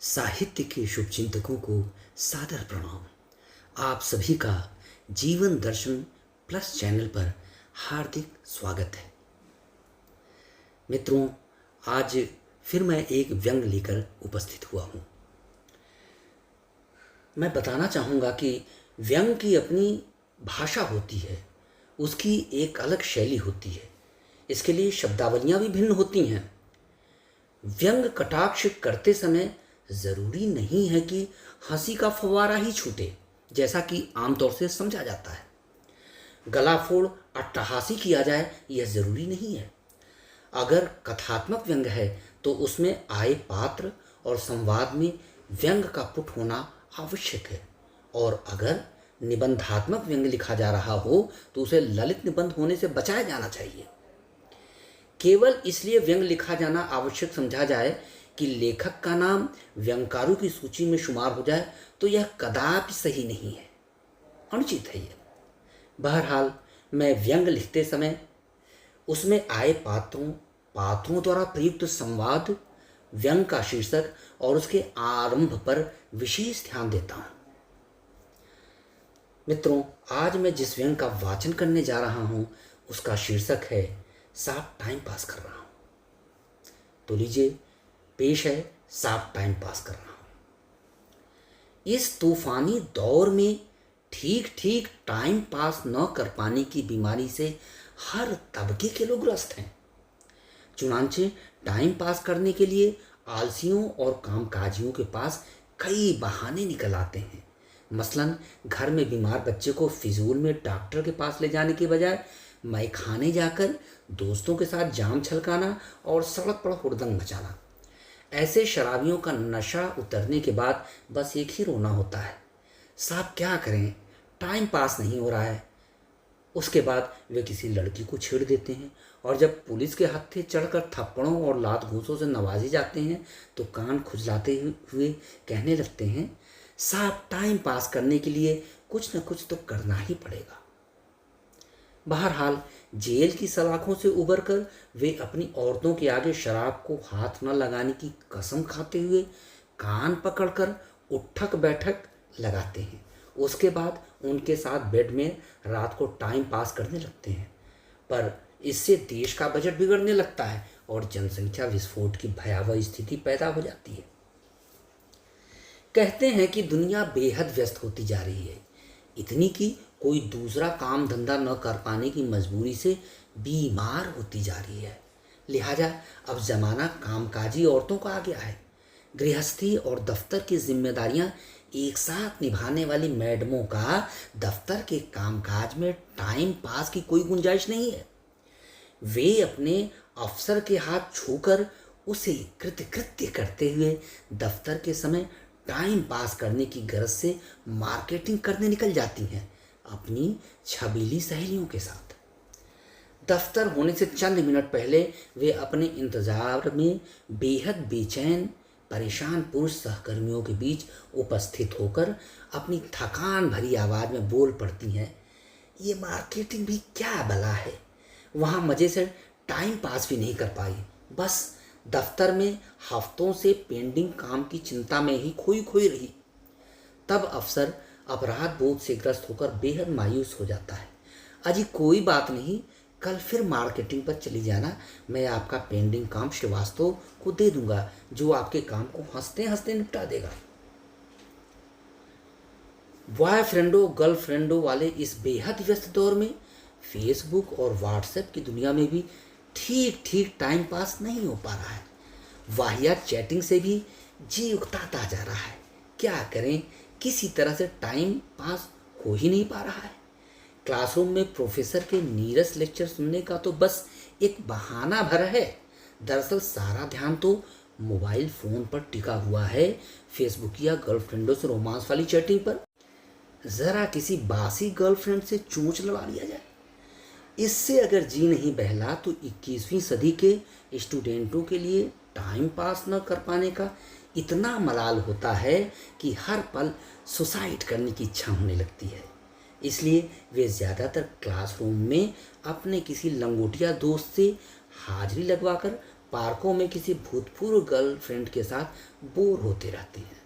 साहित्य के शुभचिंतकों को सादर प्रणाम। आप सभी का जीवन दर्शन प्लस चैनल पर हार्दिक स्वागत है। मित्रों, आज फिर मैं एक व्यंग लेकर उपस्थित हुआ हूँ। मैं बताना चाहूँगा कि व्यंग की अपनी भाषा होती है, उसकी एक अलग शैली होती है। इसके लिए शब्दावलियाँ भी भिन्न होती हैं। व्यंग कटाक्ष करते समय ज़रूरी नहीं है कि हंसी का फव्वारा ही छूटे, जैसा कि आमतौर से समझा जाता है। गला फोड़ अट्टहासी किया जाए, यह ज़रूरी नहीं है। अगर कथात्मक व्यंग है तो उसमें आए पात्र और संवाद में व्यंग का पुट होना आवश्यक है, और अगर निबंधात्मक व्यंग लिखा जा रहा हो तो उसे ललित निबंध होने से बचाया जाना चाहिए। केवल इसलिए व्यंग लिखा जाना आवश्यक समझा जाए कि लेखक का नाम व्यंगकारों की सूची में शुमार हो जाए तो यह कदापि सही नहीं है, अनुचित है यह। बहरहाल, मैं व्यंग लिखते समय उसमें आए पात्रों द्वारा प्रयुक्त संवाद, व्यंग का शीर्षक और उसके आरंभ पर विशेष ध्यान देता हूँ। मित्रों, आज मैं जिस व्यंग का वाचन करने जा रहा हूँ उसका शीर्षक है साफ टाइम पास कर रहा हूँ। तो लीजिए, पेश है साफ टाइम पास कर रहा हूँ। इस तूफानी दौर में ठीक ठीक टाइम पास न कर पाने की बीमारी से हर तबके के लोग ग्रस्त हैं। चुनांचे टाइम पास करने के लिए आलसियों और कामकाजियों के पास कई बहाने निकल आते हैं। मसलन, घर में बीमार बच्चे को फिजूल में डॉक्टर के पास ले जाने के बजाय मैं खाने जाकर दोस्तों के साथ जाम छलकाना और सड़क पर हुड़दंग मचाना। ऐसे शराबियों का नशा उतरने के बाद बस एक ही रोना होता है, साहब क्या करें, टाइम पास नहीं हो रहा है। उसके बाद वे किसी लड़की को छेड़ देते हैं, और जब पुलिस के हत्थे चढ़कर थप्पड़ों और लात घूंसों से नवाजे जाते हैं तो कान खुजलाते हुए कहने लगते हैं, साहब टाइम पास करने के लिए कुछ न कुछ तो करना ही पड़ेगा। बहरहाल, जेल की सलाखों से उबरकर वे अपनी औरतों के आगे शराब को हाथ न लगाने की कसम खाते हुए कान पकड़कर उठक बैठक लगाते हैं। उसके बाद उनके साथ बेड में रात को टाइम पास करने लगते हैं। पर इससे देश का बजट बिगड़ने लगता है और जनसंख्या विस्फोट की भयावह स्थिति पैदा हो जाती है। कहते हैं कि दुनिया बेहद व्यस्त होती जा रही है, इतनी कि कोई दूसरा काम धंधा न कर पाने की मजबूरी से बीमार होती जा रही है। लिहाजा अब जमाना कामकाजी औरतों का आ गया है। गृहस्थी और दफ्तर की जिम्मेदारियां एक साथ निभाने वाली मैडमों का दफ्तर के कामकाज में टाइम पास की कोई गुंजाइश नहीं है। वे अपने अफसर के हाथ छूकर उसे कृत्य करते हुए दफ्तर के समय टाइम पास करने की गरज से मार्केटिंग करने निकल जाती हैं अपनी छबीली सहेलियों के साथ। दफ्तर होने से चंद मिनट पहले वे अपने इंतजार में बेहद बेचैन परेशान पुरुष सहकर्मियों के बीच उपस्थित होकर अपनी थकान भरी आवाज़ में बोल पड़ती हैं, ये मार्केटिंग भी क्या भला है, वहाँ मज़े से टाइम पास भी नहीं कर पाई, बस दफ्तर में हफ्तों से पेंडिंग काम की चिंता में ही खोई रही। तब अफसर अपराध बोध से ग्रस्त होकर बेहद मायूस हो जाता है। अजी कोई बात नहीं, कल फिर मार्केटिंग पर चली जाना, मैं आपका पेंडिंग काम श्रीवास्तव को दे दूंगा, जो आपके काम को हंसते हंसते निपटा देगा। बॉयफ्रेंडों गर्लफ्रेंडों वाले इस बेहद व्यस्त दौर में फेसबुक और व्हाट्सएप की दुनिया में भी ठीक ठीक टाइम पास नहीं हो पा रहा है। वाहियात चैटिंग से भी जी उकताता जा रहा है। क्या करें, किसी तरह से टाइम पास हो ही नहीं पा रहा है। क्लासरूम में प्रोफेसर के नीरस लेक्चर सुनने का तो बस एक बहाना भर है। दरअसल सारा ध्यान तो मोबाइल फ़ोन पर टिका हुआ है, फेसबुक या गर्लफ्रेंडों से रोमांस वाली चैटिंग पर। ज़रा किसी बासी गर्लफ्रेंड से चोंच लड़ा लिया जाए। इससे अगर जी नहीं बहला तो 21वीं सदी के स्टूडेंटों के लिए टाइम पास न कर पाने का इतना मलाल होता है कि हर पल सुसाइड करने की इच्छा होने लगती है। इसलिए वे ज़्यादातर क्लासरूम में अपने किसी लंगोटिया दोस्त से हाजिरी लगवाकर पार्कों में किसी भूतपूर्व गर्लफ्रेंड के साथ बोर होते रहती हैं।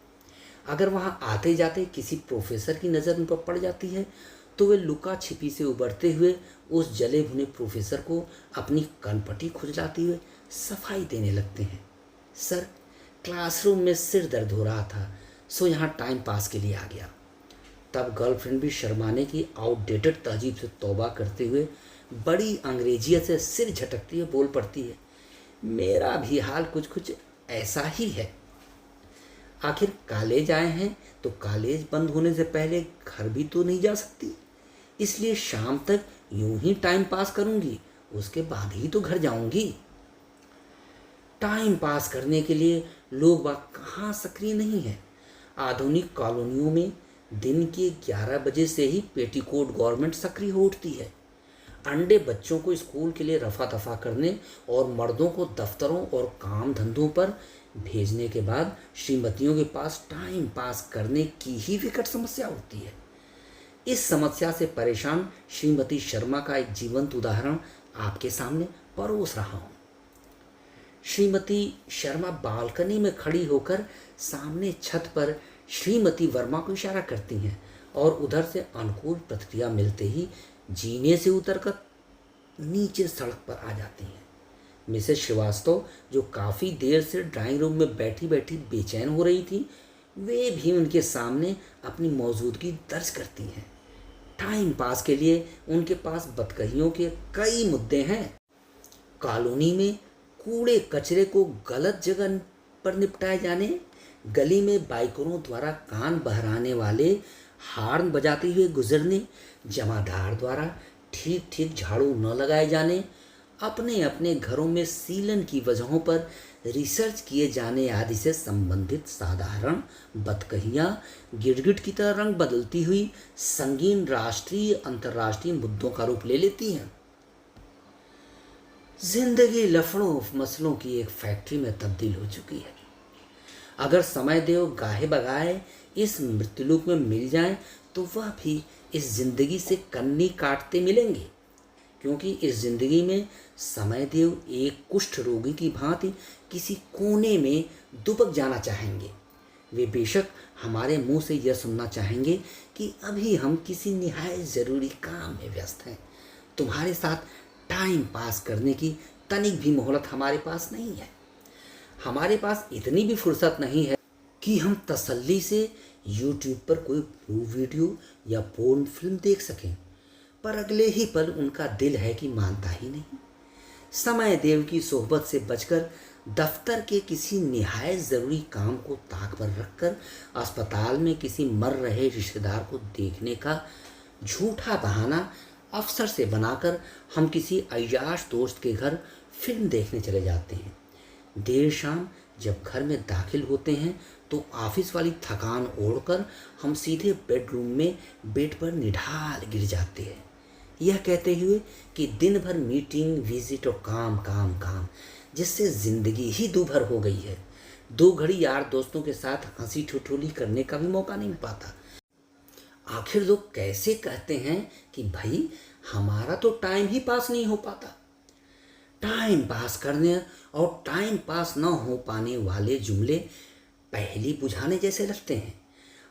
अगर वहाँ आते जाते किसी प्रोफेसर की नज़र उन पर पड़ जाती है तो वे लुका छिपी से उबरते हुए उस जले भुने प्रोफेसर को अपनी कनपटी खुजलाते हुए सफाई देने लगते हैं। सर, क्लासरूम में सिर दर्द हो रहा था, सो यहाँ टाइम पास के लिए आ गया। तब गर्लफ्रेंड भी शर्माने की आउटडेटेड तहजीब से तौबा करते हुए बड़ी अंग्रेजियत से सिर झटकती हुए बोल पड़ती है, मेरा भी हाल कुछ कुछ ऐसा ही है। आखिर कॉलेज आए हैं तो कॉलेज बंद होने से पहले घर भी तो नहीं जा सकती, इसलिए शाम तक यूं ही टाइम पास करूंगी, उसके बाद ही तो घर जाऊंगी। टाइम पास करने के लिए लोग बाग कहाँ सक्रिय नहीं है। आधुनिक कॉलोनियों में दिन के 11 बजे से ही पेटीकोट गवर्नमेंट सक्रिय हो उठती है। अंडे बच्चों को स्कूल के लिए रफा दफा करने और मर्दों को दफ्तरों और काम धंधों पर भेजने के बाद श्रीमतियों के पास टाइम पास करने की ही विकट समस्या होती है। इस समस्या से परेशान श्रीमती शर्मा का एक जीवंत उदाहरण आपके सामने परोस रहा हूँ। श्रीमती शर्मा बालकनी में खड़ी होकर सामने छत पर श्रीमती वर्मा को इशारा करती हैं और उधर से अनुकूल प्रतिक्रिया मिलते ही जीने से उतरकर नीचे सड़क पर आ जाती हैं। मिसेस श्रीवास्तव, जो काफ़ी देर से ड्राइंग रूम में बैठी बैठी बेचैन हो रही थी, वे भी उनके सामने अपनी मौजूदगी दर्ज करती हैं। टाइम पास के लिए उनके पास बदकहियों के कई मुद्दे हैं। कॉलोनी में कूड़े कचरे को गलत जगह पर निपटाए जाने, गली में बाइकरों द्वारा कान बहराने वाले हॉर्न बजाते हुए गुजरने, जमादार द्वारा ठीक ठीक झाड़ू न लगाए जाने, अपने अपने घरों में सीलन की वजहों पर रिसर्च किए जाने आदि से संबंधित साधारण बदकहियाँ गिरगिट की तरह रंग बदलती हुई संगीन राष्ट्रीय अंतर्राष्ट्रीय मुद्दों का रूप ले लेती हैं। जिंदगी लफड़ों मसलों की एक फैक्ट्री में तब्दील हो चुकी है। अगर समय देव गाहे बगाए इस मृत्युलोक में मिल जाएं तो वह भी इस जिंदगी से कन्नी काटते मिलेंगे, क्योंकि इस जिंदगी में समय देव एक कुष्ठ रोगी की भांति किसी कोने में दुबक जाना चाहेंगे। वे बेशक हमारे मुंह से यह सुनना चाहेंगे कि अभी हम किसी निहायत ज़रूरी काम में व्यस्त हैं, तुम्हारे साथ टाइम पास करने की तनिक भी मोहलत हमारे पास नहीं है। हमारे पास इतनी भी फुर्सत नहीं है कि हम तसल्ली से YouTube पर कोई ब्लू वीडियो या पोर्न फिल्म देख सकें, पर अगले ही पल उनका दिल है कि मानता ही नहीं। समय देव की सोहबत से बचकर दफ्तर के किसी निहायत ज़रूरी काम को ताक पर रखकर अस्पताल में किसी मर रहे रिश्तेदार को देखने का झूठा बहाना अफसर से बनाकर हम किसी अय्याश दोस्त के घर फिल्म देखने चले जाते हैं। देर शाम जब घर में दाखिल होते हैं तो ऑफिस वाली थकान ओढ़कर हम सीधे बेडरूम में बेड पर निढाल गिर जाते हैं, यह कहते हुए कि दिन भर मीटिंग विजिट और काम काम काम, जिससे ज़िंदगी ही दूभर हो गई है। 2 घड़ी यार दोस्तों के साथ हंसी ठिठोली करने का भी मौका नहीं मिल पाता। आखिर लोग कैसे कहते हैं कि भाई हमारा तो टाइम ही पास नहीं हो पाता। टाइम पास करने और टाइम पास न हो पाने वाले जुमले पहली बुझाने जैसे लगते हैं।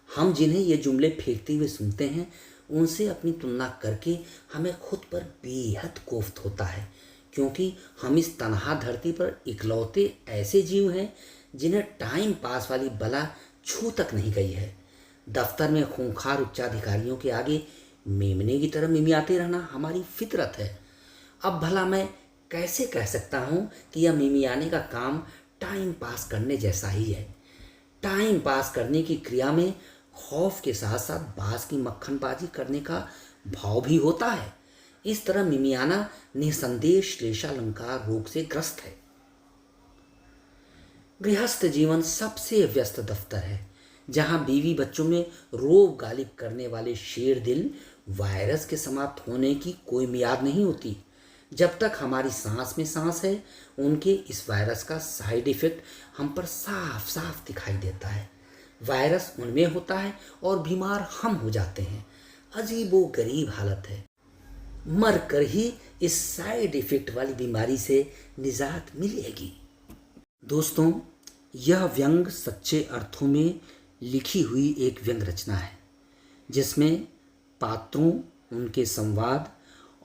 हम जिन्हें ये जुमले फेंकते हुए सुनते हैं उनसे अपनी तुलना करके हमें खुद पर बेहद कोफ्त होता है, क्योंकि हम इस तनहा धरती पर इकलौते ऐसे जीव हैं जिन्हें टाइम पास वाली बला छू तक नहीं गई है। दफ्तर में खूंखार उच्चाधिकारियों के आगे मेमने की तरह मिमियाते रहना हमारी फितरत है। अब भला मैं कैसे कह सकता हूँ कि यह मिमियाने का काम टाइम पास करने जैसा ही है। टाइम पास करने की क्रिया में खौफ के साथ साथ बाज की मक्खनबाजी करने का भाव भी होता है। इस तरह मिमियाना निसंदेह श्लेषालंकार रोग से ग्रस्त है। गृहस्थ जीवन सबसे व्यस्त दफ्तर है, जहां बीवी बच्चों में रोब गालिब करने वाले शेर दिल वायरस के समाप्त होने की कोई मियाद नहीं होती। जब तक हमारी सांस में सांस है, उनके इस वायरस का साइड इफ़ेक्ट हम पर साफ साफ दिखाई देता है। वायरस उनमें होता है और बीमार हम हो जाते हैं। अजीबो गरीब हालत है। मर कर ही इस साइड इफ़ेक्ट वाली बीमारी से निजात मिलेगी। दोस्तों, यह व्यंग सच्चे अर्थों में लिखी हुई एक व्यंग रचना है जिसमें पात्रों, उनके संवाद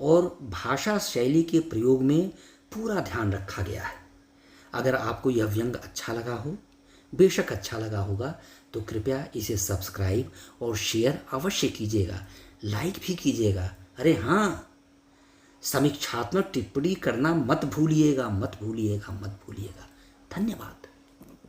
और भाषा शैली के प्रयोग में पूरा ध्यान रखा गया है। अगर आपको यह व्यंग अच्छा लगा हो, बेशक अच्छा लगा होगा, तो कृपया इसे सब्सक्राइब और शेयर अवश्य कीजिएगा, लाइक भी कीजिएगा। अरे हाँ, समीक्षात्मक टिप्पणी करना मत भूलिएगा, मत भूलिएगा, मत भूलिएगा। धन्यवाद।